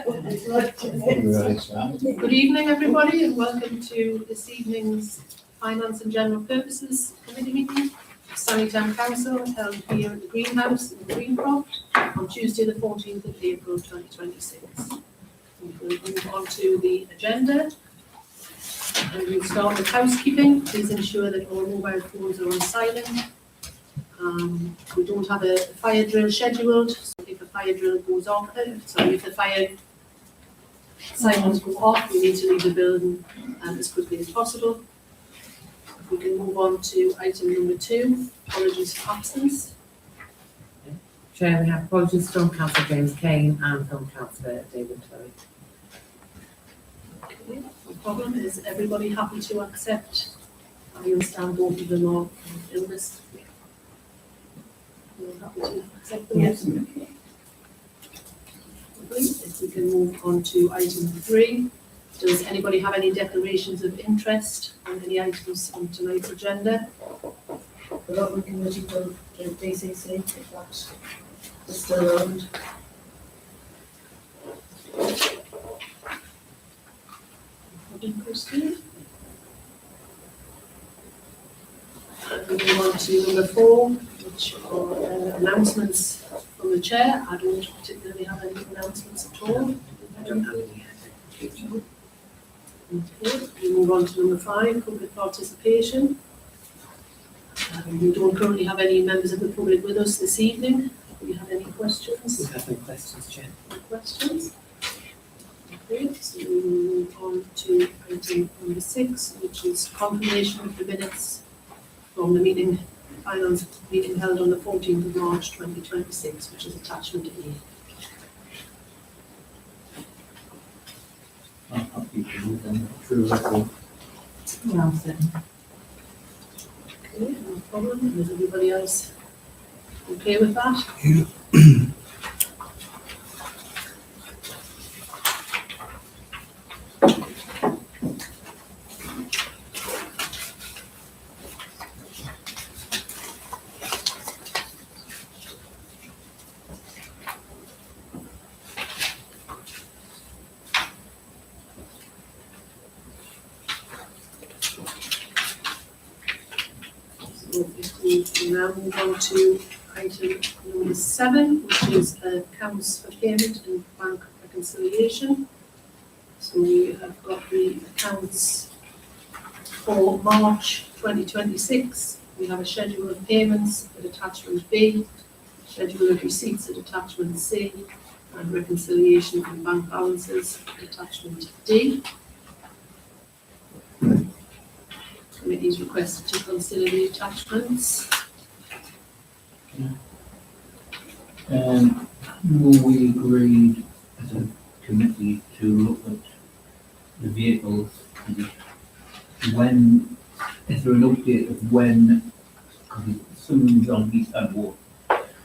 Good evening, everybody, and welcome to this evening's Finance and General Purposes Committee meeting of Stanley Town Council, held here at the Greenhouse in Greencroft on Tuesday, the 14th of April 2026. We'll move on to the agenda. And we'll start with housekeeping. Please ensure that all mobile phones are on silent. We don't have a fire drill scheduled, so if a fire drill goes off, if the fire sirens go off, we need to leave the building as quickly as possible. If we can move on to item number 2, apologies for absence. Chair, we have apologies from Councillor James Kane and from Councillor David Terry. Okay, no problem. Is everybody happy to accept? I understand both of them are illness. We're happy to accept them. Yes. If we can move on to item 3. Does anybody have any declarations of interest on any items on tonight's agenda? The Development Committee to DCC, if that is still around. Christine? And we move on to number 4, which are announcements from the chair. I don't particularly have any announcements at all. I don't have any. Okay, we move on to number 5, public participation. We don't currently have any members of the public with us this evening. Do we have any questions? We have no questions, Chair. No questions? Okay, so we will move on to item number 6, which is confirmation of the minutes from the finance meeting held on the 14th of March 2026, which is attachment A. I'm happy to move them through record. Well said. Okay, no problem. Is everybody else okay with that? We now move on to item number 7, which is accounts for payment and bank reconciliation. So we have got the accounts for March 2026. We have a schedule of payments at attachment B, schedule of receipts at attachment C, and reconciliation and bank balances at attachment D. Committee is requested to consider the attachments. We agreed as a committee to look at the vehicles and when, is there an update of when, because someone's on East End Walk.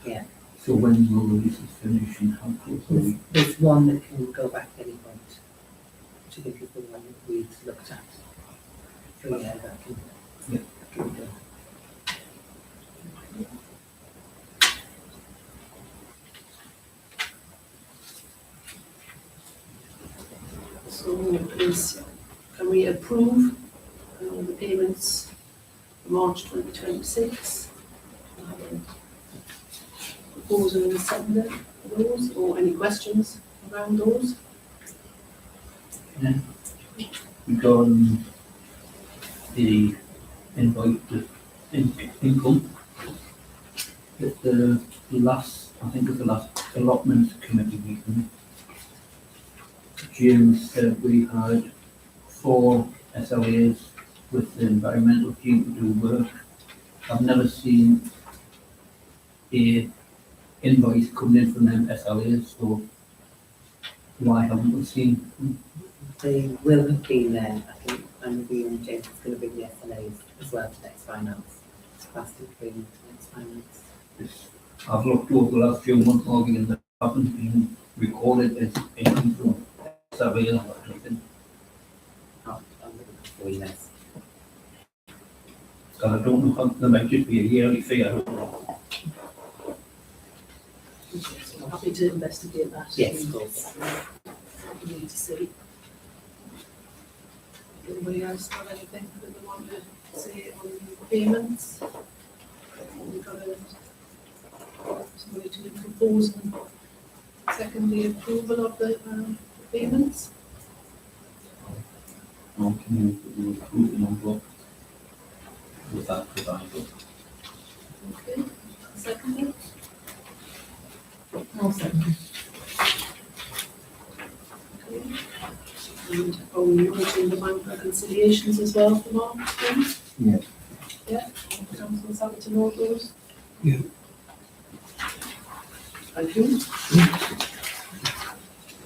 Yeah. So when will the leases finish and how close are we? There's one that can go back at any point, which I think is the one that we've looked at. So yeah, that can go. So please, can we approve the payments for March 2026? Proposal in the seconder for those, or any questions around those? Regarding the invoice to income, at the last, I think it's the last allotment committee meeting, James said we had 4 SLAs with the environmental team to do work. I've never seen a invoice coming in from them SLAs, so why haven't we seen them? They will have been there, I think, and we and James is going to bring the SLAs as well to next finance. It's plastic bring to next finance. I've looked over the last few months, Morgan, and they haven't been recorded as anything from surveyor or anything. I'm looking for you guys. So I don't know how, there might just be a yearly fee, I don't know. So I'm happy to investigate that. Yes, of course. we need to see. Anybody else got anything that they want to say on payments? We've got somebody to propose and second the approval of the payments. I'll move that we approve the non-block with that provided. Okay, second. I'll second. Okay. And are we noting the bank reconciliations as well for March, please? Yes. Yeah, councillors happy to note those? Yeah. Thank you.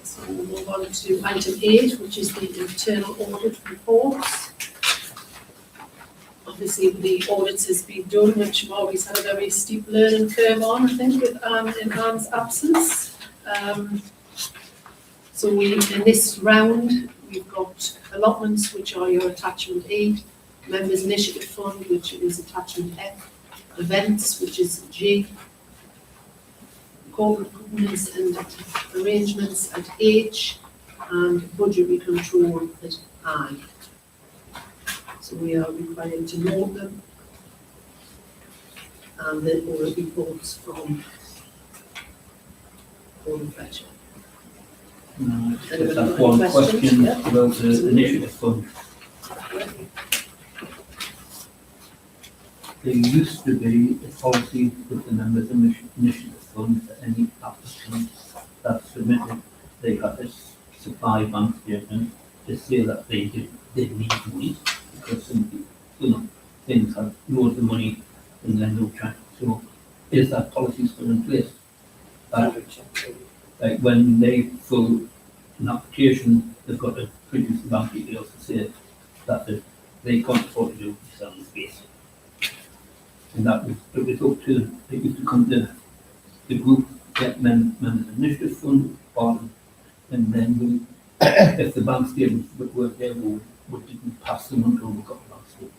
So we'll move on to item 8, which is the internal audit reports. Obviously, the audits has been done, which we've always had a very steep learning curve on, I think, with in Anne's absence. So in this round, we've got allotments, which are your attachment A, members initiative fund, which is attachment F, events, which is G, corporate governance and arrangements at H, and budgetary control at I. So we are required to note them, and then all reports from Board of Treasury. Just have one question Yeah. about the initiative fund. There used to be a policy with the members initiative fund that any applicant that submitted, they had to supply bank statement to say that they need money because some, things have loads of money and then no track. So is that policy still in place? Like when they fill an application, they've got to produce the bank details to say that they can't afford to do this on the space. And that was, it was up to, it used to come to the group, get members initiative fund, bottom, and then we, if the bank statements weren't there, we didn't pass them until we got the bank statement.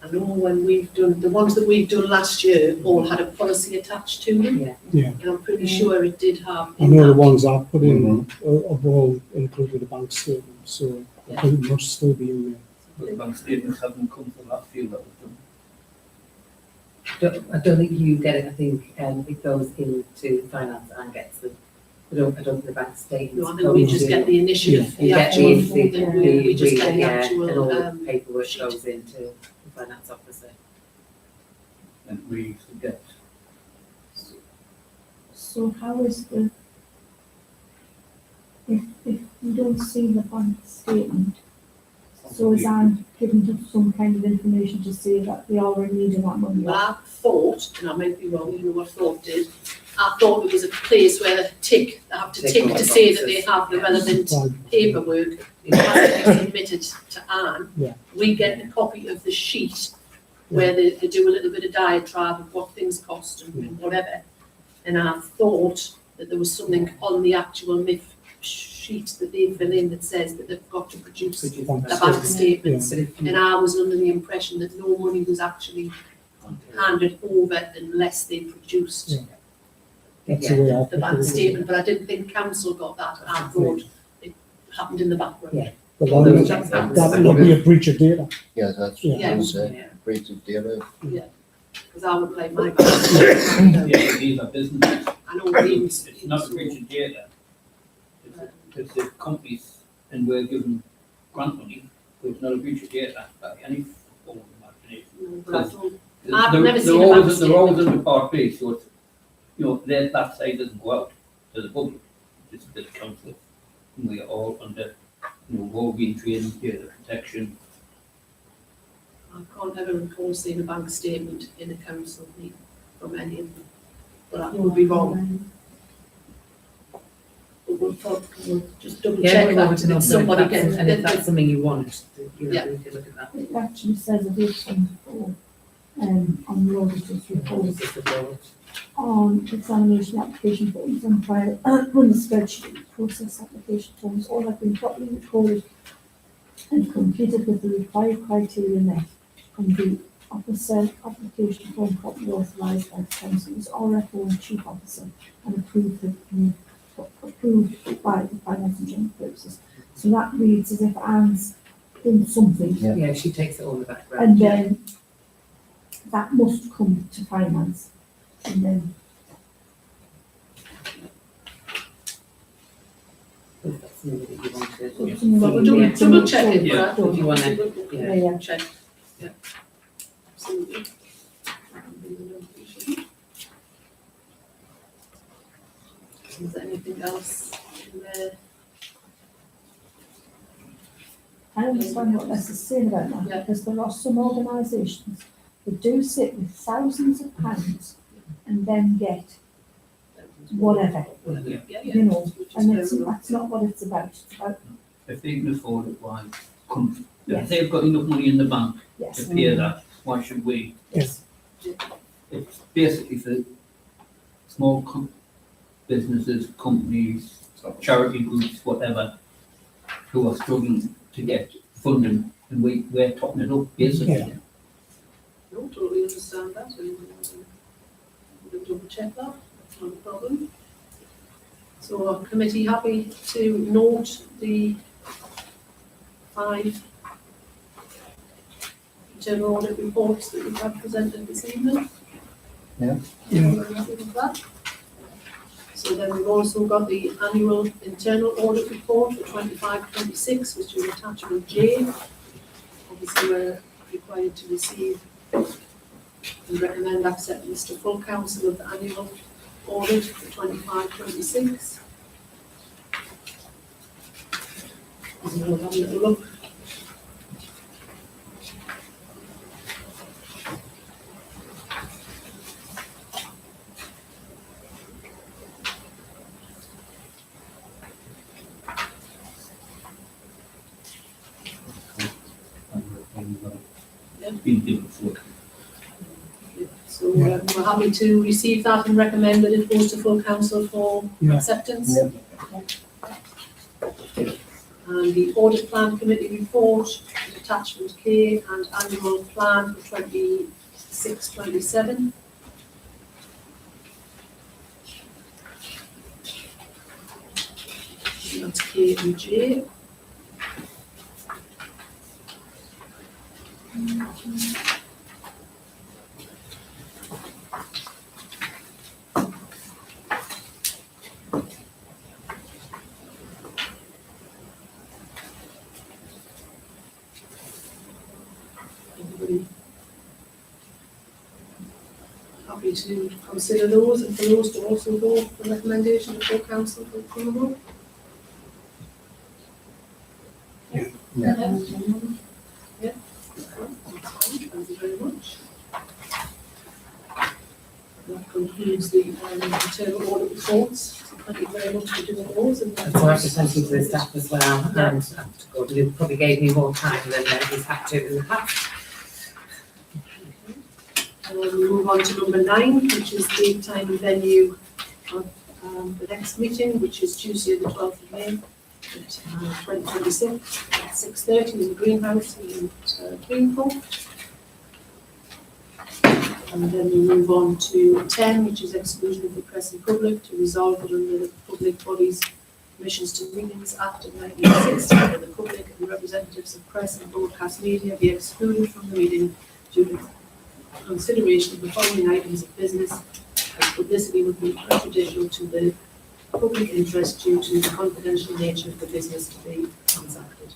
I know when we've done, the ones that we've done last year all had a policy attached to them. Yeah. Yeah, And I'm pretty sure it did have. I know the ones I put in have all included a bank statement, so I think it must still be in there. But the bank statements haven't come for that few that we've done. I don't think you get it. I think it goes into finance and gets them. I don't think the bank statements. No, I think we just get the initiative, You the get actual, we just get the yeah, actual, and all the paperwork sheet. goes into the finance officer. And we used to get, So how is if you don't see the bank statement, so is Anne given to some kind of information to say that they already needing that money? Well, I thought, and I might be wrong, you know what I thought did, I thought it was a place where they have to tick to say that they have the relevant paperwork that has been submitted to Anne. Yeah. We get a copy of the sheet where they do a little bit of diatribe of what things cost and whatever. And I thought that there was something on the actual MIF sheet that they fill in that says that they've got to produce the bank statements. And I was under the impression that no money was actually handed over unless they produced Yeah. That's the way I the bank put it. statement, but I didn't think council got that. I thought it happened in the background. Yeah. But that would be a breach of data. Yeah, that's Yeah. what I was saying, Yeah. breach of data. Because I would like my bank statement. yeah, these are businesses. I know Dean's. It's not a breach of data. It's the companies, and we're given grant money, so it's not a breach of data by any form of imagination. But I don't, I've never seen a bank They're always statement. under Part B, so it's, that side doesn't go out to the public, it's to the council. And we are all under, we're all being trained here, the protection. I can't ever recall seeing a bank statement in a council meeting from any of them. But I could be wrong. But we'll just double Yeah, check we that want to know if if somebody that's- can. and if that's something you want, Yeah. we can look at that. It actually says a date for, on the auditor's report, This is the board. on examination application forms and prior, when the spreadsheet process application forms all have been properly recorded and completed with the required criteria met, and the officer application form properly authorised by the council's RFO and chief officer and approved the new approved by the Finance and General Purposes. So that reads as if Anne's done something, Yeah. Yeah, she takes it all in the background. and then that must come to finance, and then Is that something that you wanted? something Well, that we'll we do, need to double make check sure it, it's Brad. done. If you wanna, Yeah, yeah. Check, yeah. Absolutely. Is there anything else in there? I understand what Les is saying about that, Yeah. because there are some organisations that do sit with thousands of pounds and then get whatever, Yeah, yeah. you know, Which is and fair it's, enough. that's not what it's about. It's about, If they can afford it, why come, Yes. if they've got enough money in the bank yes, to pay that, why should we? yes, It's basically for small businesses, companies, charity groups, whatever, who are struggling to get funding, and we're topping it up, basically. Yeah. No, totally understand that, we'll double check that, that's not a problem. So our committee happy to note the 5 general audit reports that we have presented this evening? Yeah. Everyone happy with that? So then we've also got the annual internal audit report for 25-26, which is attachment J. Obviously, we're required to receive and recommend acceptance to full council of the annual audit for 25-26. We'll have a little look. Been there before. So we're happy to receive that and recommend that it goes to full council for Yeah. acceptance. Yeah. And the audit plan committee report, attachment K, and annual plan for 26-27. That's K and J. Everybody happy to consider those and for those to also go for recommendation to full council for approval? Yeah. Yeah. Yeah. Thank you very much. That concludes the internal audit reports. Thank you very much for doing those. And That's why I was thanking to the staff as well, and God, you probably gave me more time than he's had to in the past. we move on to number 9, which is date, time and venue of the next meeting, which is Tuesday the 12th of May, 2026, at 6:30 in the greenhouse in Greencourt. And then we move on to 10, which is exclusion of the press and public, to resolve that under the Public Bodies Commissions to Meetings Act of 1960, that the public and representatives of press and broadcast media be excluded from the meeting due to consideration of the following items of business, as publicity would be prejudicial to the public interest due to the confidential nature of the business to be transacted.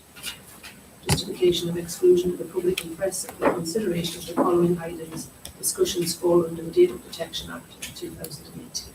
Justification of exclusion of the public and press of the consideration of the following items. Discussions fall under the Data Protection Act of 2018.